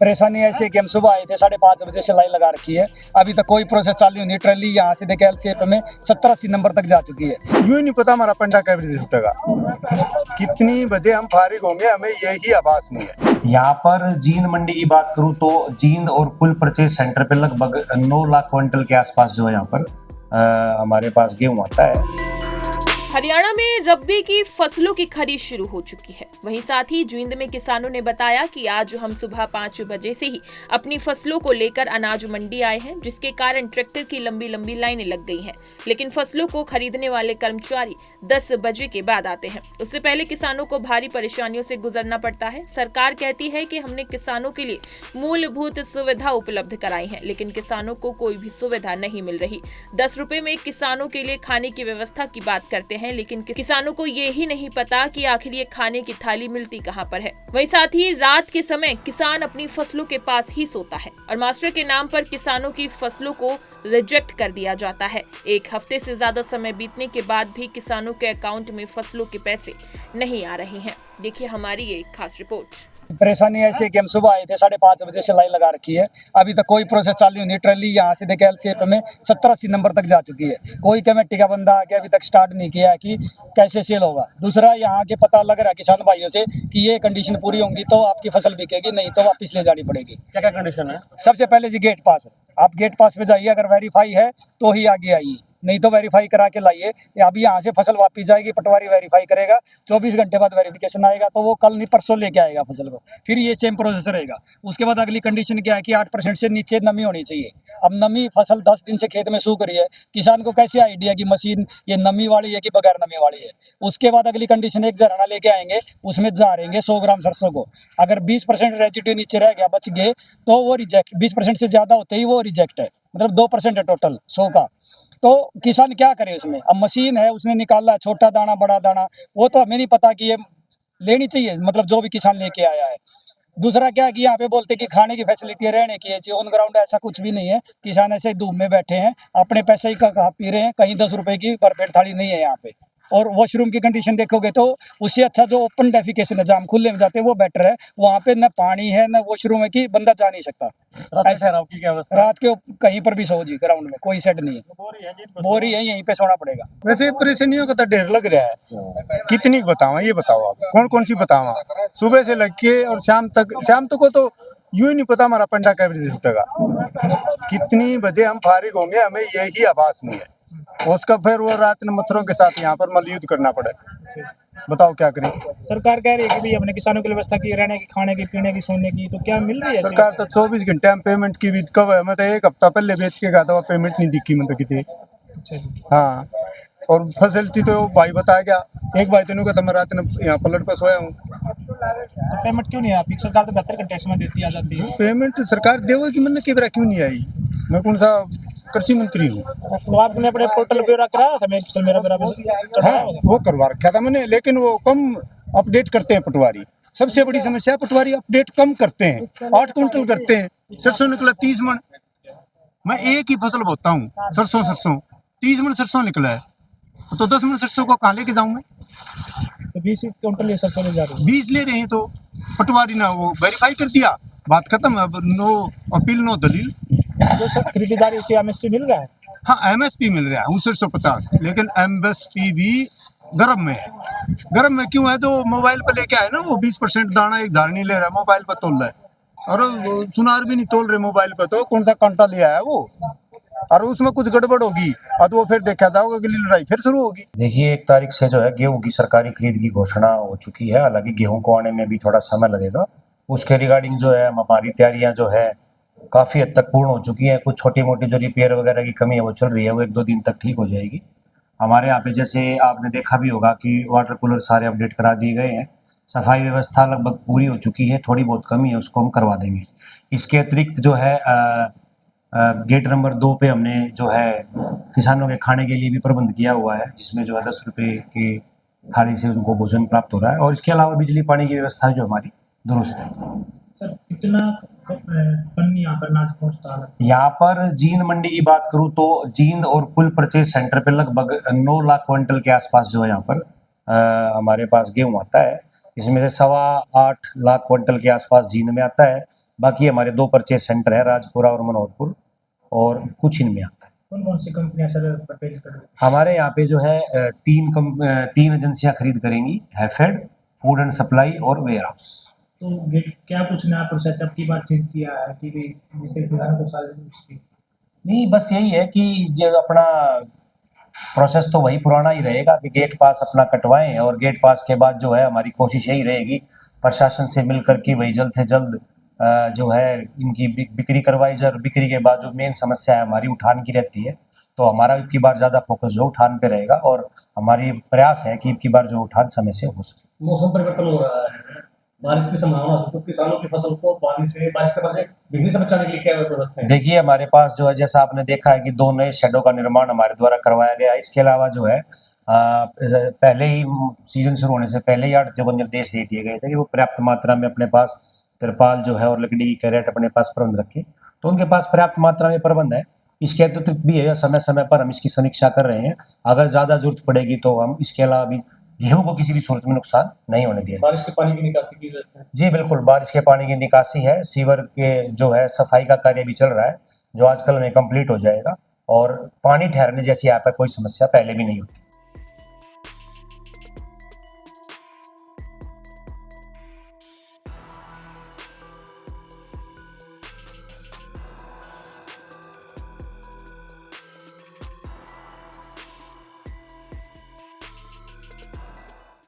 परेशानी ऐसी है कि हम सुबह आए थे 5:30 बजे से लाइन लगा रखी है, अभी तक कोई प्रोसेस चालू नहीं। ट्रैली यहाँ से देखे एलसीएफ में 70-80 नंबर तक जा चुकी है। यूं ही नहीं पता हमारा पंडा कब छूटेगा, कितनी बजे हम फारिग होंगे, हमें यही आभास नहीं है। यहाँ पर जींद मंडी की बात करूं तो जींद और कुल परचेज सेंटर पे लगभग 9 लाख क्विंटल के आसपास जो है यहाँ पर हमारे पास गेहूं आता है। हरियाणा में रब्बी की फसलों की खरीद शुरू हो चुकी है। वहीं साथ ही जींद में किसानों ने बताया कि आज हम सुबह 5 बजे से ही अपनी फसलों को लेकर अनाज मंडी आए हैं, जिसके कारण ट्रैक्टर की लंबी लंबी लाइनें लग गई हैं। लेकिन फसलों को खरीदने वाले कर्मचारी 10 बजे के बाद आते हैं। उससे पहले किसानों को भारी परेशानियों से गुजरना पड़ता है। सरकार कहती है कि हमने किसानों के लिए मूलभूत सुविधा उपलब्ध कराई है, लेकिन किसानों को कोई भी सुविधा नहीं मिल रही। 10 रुपए में किसानों के लिए खाने की व्यवस्था की बात करते हैं, लेकिन किसानों को ये ही नहीं पता कि आखिर ये खाने की थाली मिलती कहां पर है। वहीं साथ ही रात के समय किसान अपनी फसलों के पास ही सोता है और मास्टर के नाम पर किसानों की फसलों को रिजेक्ट कर दिया जाता है। एक हफ्ते से ज्यादा समय बीतने के बाद भी किसानों के अकाउंट में फसलों के पैसे नहीं आ रहे हैं। देखिए हमारी ये खास रिपोर्ट। परेशानी ऐसी है कि हम सुबह आए थे 5:30 बजे से लाइन लगा रखी है, अभी तक कोई प्रोसेस चालू नहीं। ट्रैली यहाँ से देखे एलसीएफ में 70-80 नंबर तक जा चुकी है। कोई कमेटी का बंदा आके अभी तक स्टार्ट नहीं किया है कि कैसे सेल होगा। दूसरा, यहाँ के पता लग रहा है किसान भाइयों से कि ये कंडीशन पूरी होंगी तो आपकी फसल बिकेगी, नहीं तो वापस ले जानी पड़ेगी। क्या क्या कंडीशन है? सबसे पहले जी गेट पास है, आप गेट पास पे जाइए, अगर वेरीफाई है तो ही आगे आइए, नहीं तो वेरीफाई करा के लाइए। अभी यहाँ से फसल वापस जाएगी, पटवारी वेरीफाई करेगा, 24 घंटे बाद वेरिफिकेशन आएगा तो वो कल नहीं परसों लेके आएगा फसल को, फिर ये सेम प्रोसेस रहेगा। उसके बाद अगली कंडीशन क्या है कि 8% से नीचे नमी होनी चाहिए। अब नमी फसल 10 दिन से खेत में सूख रही है, किसान को कैसे आइडिया कि मशीन ये नमी वाली है कि बगैर नमी वाली है। उसके बाद अगली कंडीशन एक जराना लेके आएंगे, उसमें जारेंगे 100 ग्राम सरसों को, अगर 20% रेजिड्यू नीचे रह गया बच गए तो वो रिजेक्ट, 20% से ज्यादा होते ही वो रिजेक्ट है, मतलब 2% है टोटल 100 का। तो किसान क्या करे उसमें? अब मशीन है, उसने निकाला छोटा दाना बड़ा दाना, वो तो हमें नहीं पता कि ये लेनी चाहिए, मतलब जो भी किसान लेके आया है। दूसरा क्या कि यहाँ पे बोलते कि खाने की फैसिलिटी रहने की है, ऑन ग्राउंड ऐसा कुछ भी नहीं है। किसान ऐसे ही धूप में बैठे हैं, अपने पैसे ही का पी रहे हैं, कहीं 10 रुपए की भरपेट थाली नहीं है यहाँ पे। और वॉशरूम की कंडीशन देखोगे तो उससे अच्छा जो ओपन डेफिकेशन है, जहाँ हम खुले में जाते हैं वो बेटर है। वहाँ पे न पानी है न वॉशरूम है कि बंदा जा नहीं सकता। रात के कहीं पर भी सो जी, ग्राउंड में कोई सेट नहीं है, बोरी है, यहीं पे सोना पड़ेगा। वैसे परेशानियों का तो ढेर लग रहा है, कितनी बतावा, ये बताओ आप कौन कौन सी बतावा। सुबह से लग के और शाम तक को तो यूं ही नहीं पता हमारा पंडा कब छूटेगा, कितनी बजे हम फारिग होंगे, हमें यही आभास नहीं है। उसका फिर वो रात में मच्छरों के साथ यहाँ पर मलयुद्ध करना पड़े, बताओ क्या करें। सरकार कह रही है कि भी अपने किसानों की व्यवस्था की, रहने की, खाने की, पीने की, सोने की, तो क्या मिल रही है? सरकार तो 24 घंटे हम पेमेंट की भी कब है, मैं तो 1 हफ्ता पहले बेच के गया था, पेमेंट नहीं दिखी मतलब कितनी। हाँ, और फैसिलिटी तो भाई बताया गया, एक भाई तेनों का मैं रात में यहाँ पलट पर सोया हूँ। तो पेमेंट क्यों नहीं आपकी? सरकार तो बेहतर कंटेक्स में देती आ जाती है। पेमेंट सरकार देवे की मैंने केवरा क्यों नहीं आई? मैं कौन सा कृषि मंत्री हूँ? तो आपने अपने पोर्टल पे कराया था मेरा हाँ, वो करवा रखा था मैंने, लेकिन वो कम अपडेट करते हैं पटवारी। सबसे बड़ी समस्या पटवारी अपडेट कम करते हैं। 8 क्विंटल करते हैं, सरसों निकला 30 मन। मैं एक ही फसल बोता हूँ, सरसों 30 मन सरसों निकला है, तो 10 मन सरसों को कहाँ लेके जाऊँ मैं? तो 20 क्विंटल सरसों ले जा रहे हैं, 20 ले रहे हैं, तो पटवारी ना वो वेरीफाई कर दिया, बात खत्म। अब नो अपील नो दलील। जो खरीदी जा रही है उसकी एमएसपी मिल रहा है? हाँ, एमएसपी मिल रहा है 6950, लेकिन एमएसपी भी गर्म में है। गर्म में क्यों है? जो मोबाइल पे लेके आए ना, वो 20% दाना एक झाड़ नहीं ले रहा है, मोबाइल पे तोल रहा है, और सुनार भी नहीं तोल रहे मोबाइल पे, तो कौन सा कांटा ले आया वो, और उसमें कुछ गड़बड़ होगी और वो फिर देखा जाओगे अगली लड़ाई फिर शुरू होगी। देखिए 1 तारीख से जो है गेहूं की सरकारी खरीद की घोषणा हो चुकी है। हालांकि गेहूं को आने में भी थोड़ा समय लगेगा। उसके रिगार्डिंग जो है हमारी तैयारियां जो है काफ़ी हद तक पूर्ण हो चुकी है। कुछ छोटी मोटी जो रिपेयर वगैरह की कमी है वो चल रही है, वो 1-2 दिन तक ठीक हो जाएगी। हमारे यहाँ पे जैसे आपने देखा भी होगा कि वाटर कूलर सारे अपडेट करा दिए गए हैं। सफाई व्यवस्था लगभग पूरी हो चुकी है, थोड़ी बहुत कमी है उसको हम करवा देंगे। इसके अतिरिक्त जो है गेट नंबर 2 पे हमने जो है किसानों के खाने के लिए भी प्रबंध किया हुआ है, जिसमें जो है 10 रुपये की थाली से उनको भोजन प्राप्त हो रहा है। और इसके अलावा बिजली पानी की व्यवस्था जो हमारी दुरुस्त है। सर कितना यहाँ पर अनाज पहुँचता है? यहाँ पर जींद मंडी की बात करूँ तो जींद और कुल परचेज सेंटर पे लगभग 9 लाख क्विंटल के आसपास जो है यहाँ पर हमारे पास गेहूं आता है। इसमें से 8.25 लाख क्विंटल के आसपास जींद में आता है, बाकी हमारे 2 परचेज सेंटर है, राजपुरा और मनोहरपुर, और कुछ इनमें आता है। कौन कौन सी कंपनियां सर परचेज कर रही हैं? हमारे यहाँ पे जो है 3 एजेंसियां खरीद करेंगी, हैफेड, फूड एंड सप्लाई और वेयर हाउस। तो गेट क्या कुछ नया प्रोसेस अब की बार चेंज किया है कि भी जिसके किसानों को साल उसकी नहीं, बस यही है कि जो अपना प्रोसेस तो वही पुराना ही रहेगा कि गेट पास अपना कटवाएं, और गेट पास के बाद जो है हमारी कोशिश यही रहेगी प्रशासन से मिलकर के वही जल्द से जल्द जो है इनकी बिक्री करवाई जाए, और बिक्री के बाद जो मेन समस्या है हमारी उठान की रहती है, तो हमारा इब की बार ज़्यादा फोकस जो उठान पे रहेगा, और हमारी प्रयास है कि इब की बार जो उठान समय से हो सके। मौसम परिवर्तन हो रहा है, बारिश की संभावना है, तो किसानों की फसल को बारिश के वजह से भीगने से बचाने के लिए क्या व्यवस्था है? देखिए, हमारे पास जो है, जैसा आपने देखा है कि 2 नए शेडों का निर्माण हमारे द्वारा करवाया गया है। इसके अलावा जो है पहले ही सीजन शुरू होने से पहले ही आढ़तियों को निर्देश दे दिए गए थे कि वो पर्याप्त मात्रा में अपने पास तिरपाल जो है और लकड़ी की कैरेट अपने पास प्रबंध रखें, तो उनके पास पर्याप्त मात्रा में प्रबंध है। इसके अतिरिक्त भी है, समय समय पर हम इसकी समीक्षा कर रहे हैं, अगर ज़्यादा जरूरत पड़ेगी तो हम इसके अलावा भी गेहूं को किसी भी सूरत में नुकसान नहीं होने दिया जाएगा। बारिश के पानी की निकासी की व्यवस्था है? जी बिल्कुल, बारिश के पानी की निकासी है, सीवर के जो है सफाई का कार्य भी चल रहा है, जो आजकल में कंप्लीट हो जाएगा, और पानी ठहरने जैसी यहाँ पर कोई समस्या पहले भी नहीं होती।